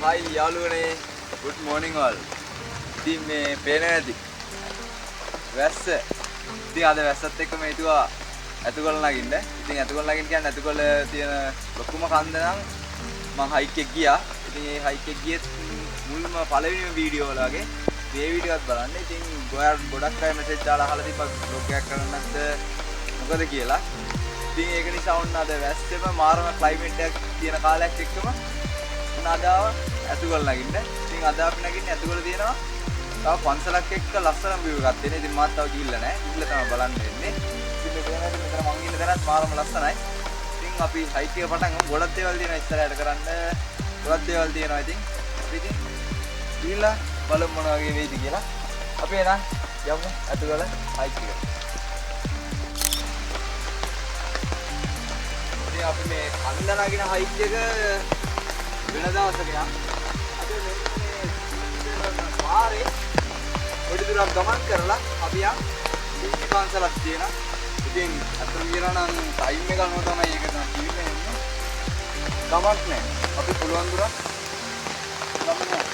Hi යාළුවනේ good morning all. ඉතින් මේ පේන්නේ නැති වැස්ස. ඉතින් අද වැස්සත් එක්ක මේ හිතුවා ඇතුගල නගින්න. ඉතින් ඇතුගල නගින්න කියන්නේ ඇතුගල තියෙන ලොකුම කන්ද නම් මම හයික් එක ගියා. ඉතින් මේ හයික් එක ගියේ මුල්ම පළවෙනිම වීඩියෝ වල වගේ මේ වීඩියෝ එකත් බලන්න. ඉතින් ගොඩක් අය මෙසේජ් දාලා අහලා තිබ්බා බ්ලොග් එකක් කරන්නත් මොකද කියලා. ඉතින් ඒක නිසා වුණ අද වැස්සෙම මාරම ක්ලයිමේට් එකක් තියෙන කාලයක් එක්කම අදාව ඇතුගල නගින්න. ඉතින් අද අපි නගින්නේ ඇතුගල තියෙනවා. තව පන්සලක් එක්ක ලස්සන view එකක් තියෙන. ඉතින් මාත් තව ගිහිල්ලා නැහැ. ගිහිල්ලා තමයි බලන්න වෙන්නේ. ඉතින් මෙතන මම ඉන්න තැනත් මාරම ලස්සනයි. ඉතින් අපි හයික් එක පටන් ගමු. ගොඩක් දේවල් තියෙනවා ඉස්සරහට කරන්න. ගොඩක් දේවල් තියෙනවා ඉතින්. අපි ඉතින් ගිහිල්ලා බලමු මොන වගේ වෙයිද කියලා. අපි එනවා යමු ඇතුගල හයික් එකට. ඉතින් අපි මේ කන්ද නගින හයික් එක වෙන දවසක යන්න. අද මේ පාරේ පොඩි දුරක් ගමන් කරලා අපි යන් දීපි පන්සලක් තියෙනවා. ඉතින් අතන ගියනවා නම් ටයිම් එක අනුව තමයි ඒක තමයි කිව්වේ එන්නේ. ගමක් නැහැ. අපි පුළුවන් දුරක් ගමන් යන්න.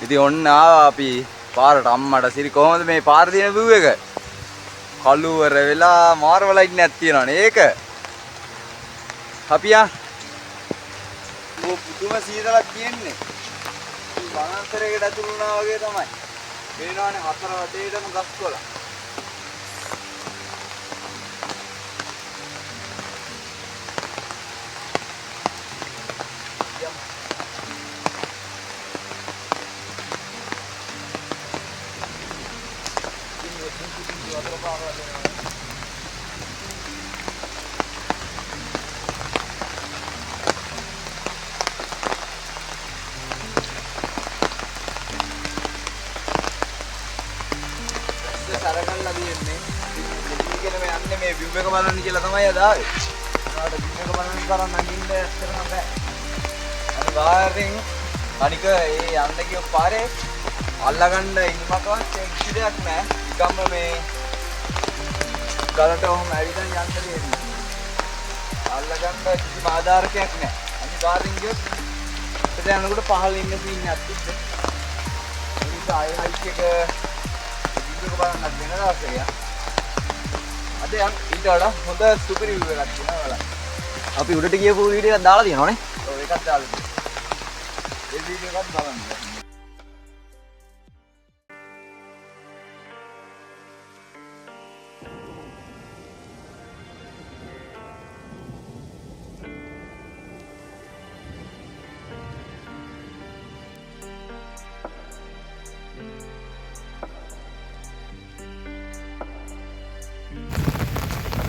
ඉතින් ඔන්න ආවා අපි පාරට අම්මට සිරි කොහොමද මේ පාර තියෙන view එක? කළුවර වෙලා මාර්ව ලයිට් එකක් තියෙනවනේ ඒක. අපි පුදුම සීතලක් තියෙන්නේ. වනාන්තරයකට ඇතුළු වුණා වගේ තමයි. පේනවනේ හතර වටේටම ගස්කොළ. සරකල්ලා දින්නේ. ඉතින් මේ යන්නේ මේ view එක බලන්න කියලා තමයි අද ආවේ. ඒකට view එක බලන්න තරම් නගින්න ඇත්තටම බෑ. අනිවාර්යෙන් අනික ඒ යන්න ගිය පාරේ අල්ලගන්න ඉන්නකවත් ඉක්ියක් නෑ. නිකම්ම මේ ගලට ඔහොම ඇවිදන් යන්න දෙන්නේ. අල්ලගන්න කිසිම ආධාරකයක් නෑ. අනිවාර්යෙන් ගියොත් එතන යනකොට පහළ ඉන්න සීන් එකක් තිබ්බේ. ඒ නිසා ආයෙ හයික් එක බලන්නත් වෙන දවසක යා. අද යන් ඊට වඩා හොඳ සුපිරි view එකක් තියෙනවා බලන්න. අපි උඩට ගියපු වීඩියෝ එකක් දාලා තියෙනවනේ. ඔව් ඒකත් දාලා තියෙනවා. ඒ වීඩියෝ එකත් බලන්න.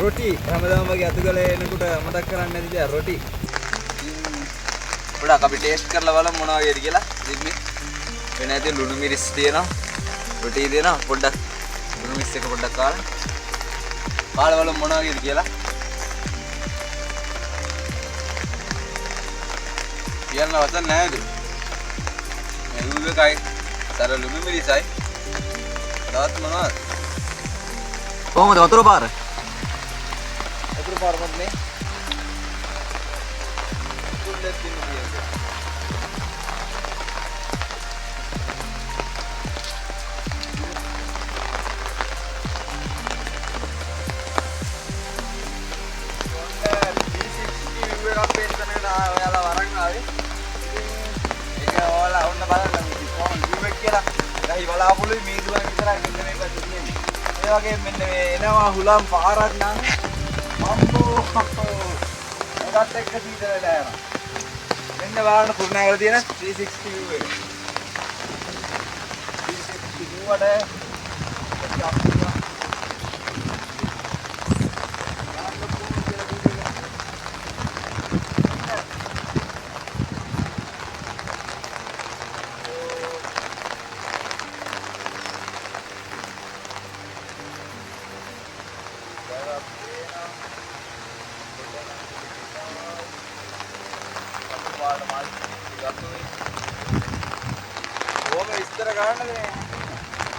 රොටි හැමදාම වගේ අතුගල එනකොට මතක් කරන්නේ නැති දේ රොටි. පොඩක් අපි ටේස්ට් කරලා බලමු මොනවා වගේද කියලා. ඉතින් මේ වෙන ඇදී ලුණු මිරිස් තියෙනවා. රොටි දෙනවා පොඩ්ඩක් ලුණු මිරිස් එක පොඩ්ඩක් කාලා. කාලා බලමු මොනවා වගේද කියලා. කියන්න වචන නැහැ නේද? මේ උඩ එකයි තර ලුණු මිරිසයි. තවත් මොනවද? කොහොමද වතුර පාර? වතුර පාර මොකද මේ? කුල්ලෙත් ඉන්නේ. ඔයාලා වරන් ආවේ. ඒක ඔයාලා ඔන්න බලන්න කොහොමද view එක කියලා. ගහයි බලාපොළොයි මීදුවන් විතරයි මෙන්න මේ පැත්තේ තියෙන්නේ. ඒ වගේ මෙන්න මේ එනවා හුලම් පාරක් නම් අම්මෝ ඒකට එක්ක සීතල වෙලා යනවා. මෙන්න බලන්න කුරුණෑගල තියෙන 360 view එක. 360 view වල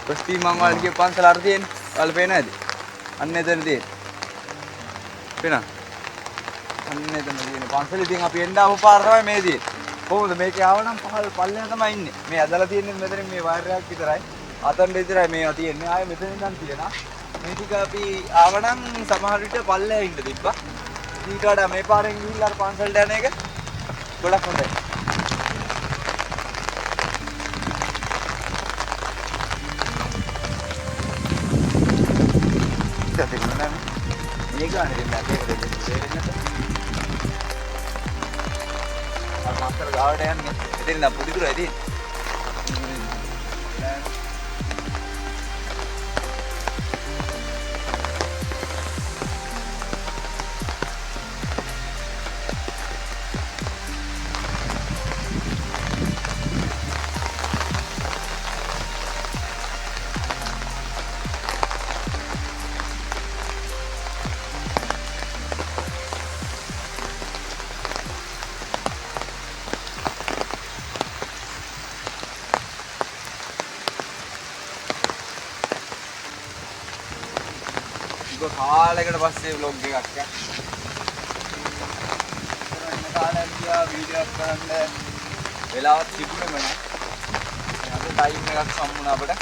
පස්ති මං ඔයාලට කිය පන්සල අර තියෙන්නේ. ඔයාලා පේන්නේ නැද්ද? අන්න එතන තියෙන්නේ. පේනවද? අන්න එතන තියෙන්නේ. පන්සල ඉතින් අපි එන්න ආපු පාර තමයි මේ තියෙන්නේ. කොහොමද මේකේ ආවනම් පල්ලෙන තමයි ඉන්නේ. මේ ඇදලා තියෙන්නේ මෙතනින් මේ වයර් එකක් විතරයි. අතන විතරයි මේවා තියෙන්නේ. ආයේ මෙතනින් නම් තියෙනවා. මේ ටික අපි ආවනම් සමහර විට පල්ලෙහා ඉන්න තිබ්බා. ඊට වඩා මේ පාරෙන් ගිහිල්ලා අර පන්සලට යන එක ගොඩක් හොඳයි. මේක අනේ දැන් මේක දෙන්න අර මාස්ටර් ගාවට යන්නේ. එතන නම් පුඩි දුරයි තියෙන්නේ. කාලයකට පස්සේ vlog එකක් ඈ. ඉතින් කාලයක් ගියා වීඩියෝ එකක් කරන්න වෙලාවක් තිබුණේම නෑ. අද ටයිම් එකක් සම්මුණ අපිට.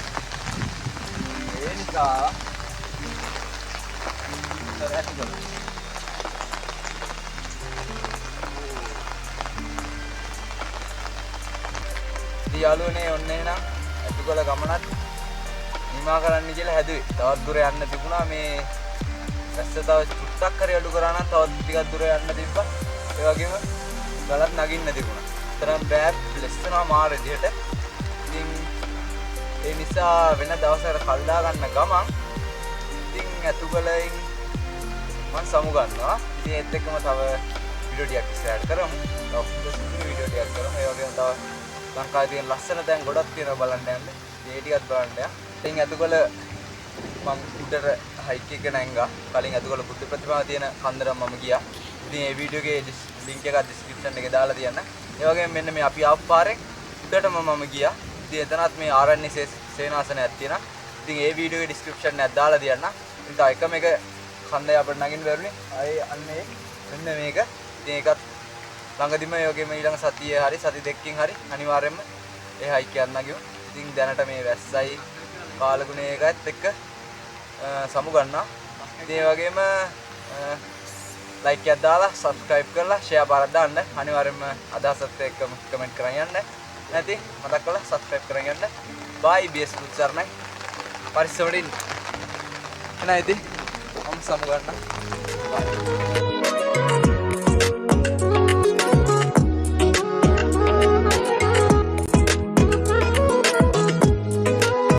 ඒ නිසා ඉතින් යාළුවනේ ඔන්න එහෙනම් අතුගල ගමනත් නිමා කරන්න කියලා හැදුවේ. තවත් දුර යන්න තිබුණා මේ වැස්ස තව චුට්ටක් හරි අඩු කරා නම් තවත් ටිකක් දුර යන්න තිබ්බා. ඒ වගේම ගලත් නගින්න තිබුණා. තරම් බෑ ලස්සනවා මාර විදියට. ඉතින් ඒ නිසා වෙන දවසකට කල්දා ගන්න ගමන් ඉතින් අතුගලෙන් මම සමු ගන්නවා. ඉතින් ඒත් එක්කම තව වීඩියෝ ටිකක් ඉස්සරහට කරමු. තව වීඩියෝ ටිකක් කරමු. ඒ වගේම තව ලංකාවේ තියෙන ලස්සන තැන් ගොඩක් තියෙනවා බලන්න යන්න. ඒ ටිකත් බලන්න යන්න. ඉතින් අතුගල මම උඩට හයික් එක නැංගා. කලින් අතුගල බුද්ධ ප්‍රතිමාව තියෙන කන්දරම මම ගියා. ඉතින් මේ වීඩියෝ එකේ ලින්ක් එකක් ඩිස්ක්‍රිප්ෂන් එකේ දාලා තියන්න. ඒ වගේම මෙන්න මේ අපි ආපු පාරෙන් උඩටම මම ගියා. ඉතින් එතනත් මේ ආරණ්‍ය සේනාසනයක් තියෙනවා. ඉතින් ඒ වීඩියෝ එකේ ඩිස්ක්‍රිප්ෂන් එකක් දාලා තියන්න. ඉතින් තව එකම එක කන්දේ අපිට නගින්න බැරුනේ. ආයේ අන්නේ මෙන්න මේක. ඉතින් ඒකත් ළඟදිම ඒ වගේම ඊළඟ සතියේ හරි සති දෙකකින් හරි අනිවාර්යයෙන්ම ඒ හයික් යන්න ගියෝ. ඉතින් දැනට මේ වැස්සයි කාලගුණේ එකත් එක්ක සමු ගන්නවා. ඉතින් ඒ වගේම ලයික් එකක් දාලා subscribe කරලා share බාරක් දාන්න. අනිවාර්යයෙන්ම අදහසත් එක්ක කමෙන්ට් කරන් යන්න. නැති මතක් කරලා subscribe කරන් යන්න. bye BS පුත්සර්ණයි. පරිස්සමට ඉන්න. එනයි ඉතින් මම සමු ගන්නවා. bye.